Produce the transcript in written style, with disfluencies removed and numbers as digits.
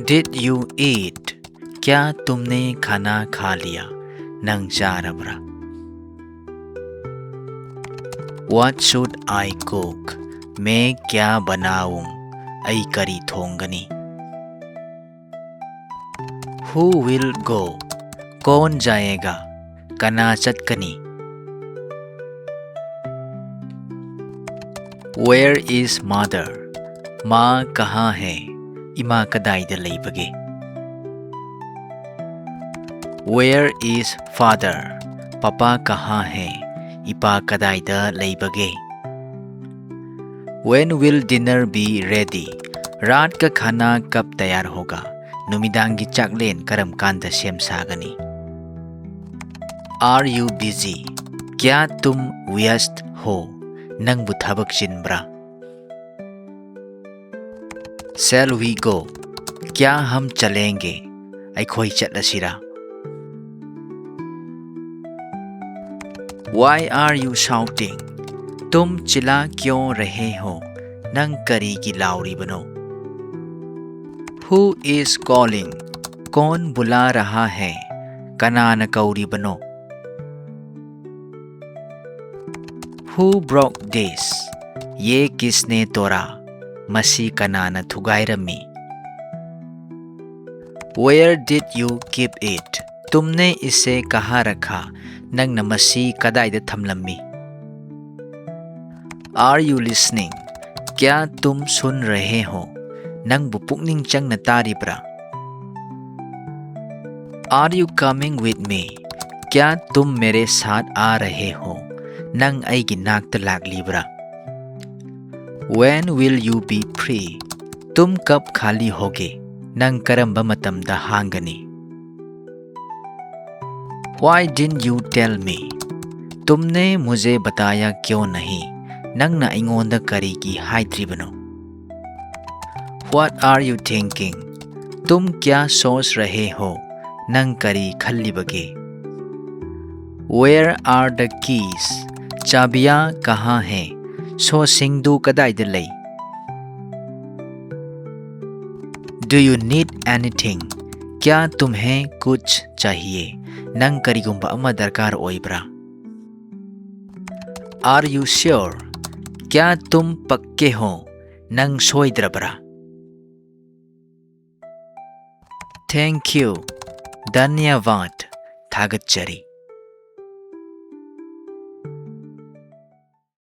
Did you eat? क्या तुमने खाना खा लिया? नंग चारबरा. What should I cook? मैं क्या बनाऊं? आई करी थोंगनी. Who will go? कौन जाएगा? कना चटकनी. Where is mother? माँ कहाँ है? इमा कदाइदा लेबगे. Where is father? पापा कहाँ है? इपा कदाइदा लेबगे. When will dinner be ready? रात का खाना कब तैयार होगा? नुमिदांगी चाकलेन करम कांदा सेम सागनी. Are you busy? क्या तुम व्यस्त हो? नंग बुथाबक चिनब्रा. Shall we go? क्या हम चलेंगे? ऐखोई चटलसिरा. Why are you shouting? तुम चिल्ला क्यों रहे हो? नंग करी की लाउरी बनो. Who is calling? कौन बुला रहा है? कनान कौरी बनो. Who broke this? ये किसने तोड़ा? मसी Kanan थुगाइरमी. Where did you keep it? तुमने इसे कहाँ रखा? नंग न मसी कदाइदा थमलम्मी. Are you listening? क्या तुम सुन रहे हो? नंग बुपुकनिंग चंग न तारिब्रा. Are you coming with me? क्या तुम मेरे साथ आ रहे हो? नंग ऐगी नाक तलाक Libra. When will you be free? तुम कब खाली होगे? नंग करम्बा मतमदा हांगनी. Why didn't you tell me? तुमने मुझे बताया क्यों नहीं? नंग ना इंगोंदा करी की हाइद्रिबनो. What are you thinking? तुम क्या सोच रहे हो? नंग करी खल्ली बगे. Where are the keys? चाबियां कहाँ हैं? सो सिंधु कदाइदा लई. Do you need anything? क्या तुम्हें कुछ चाहिए? नंग करीगुम्बा अमा दरकार ओइब्रा. Are you sure? क्या तुम पक्के हो? नंग सोइद्रबरा. Thank you. धन्यवाद. थागतचरी.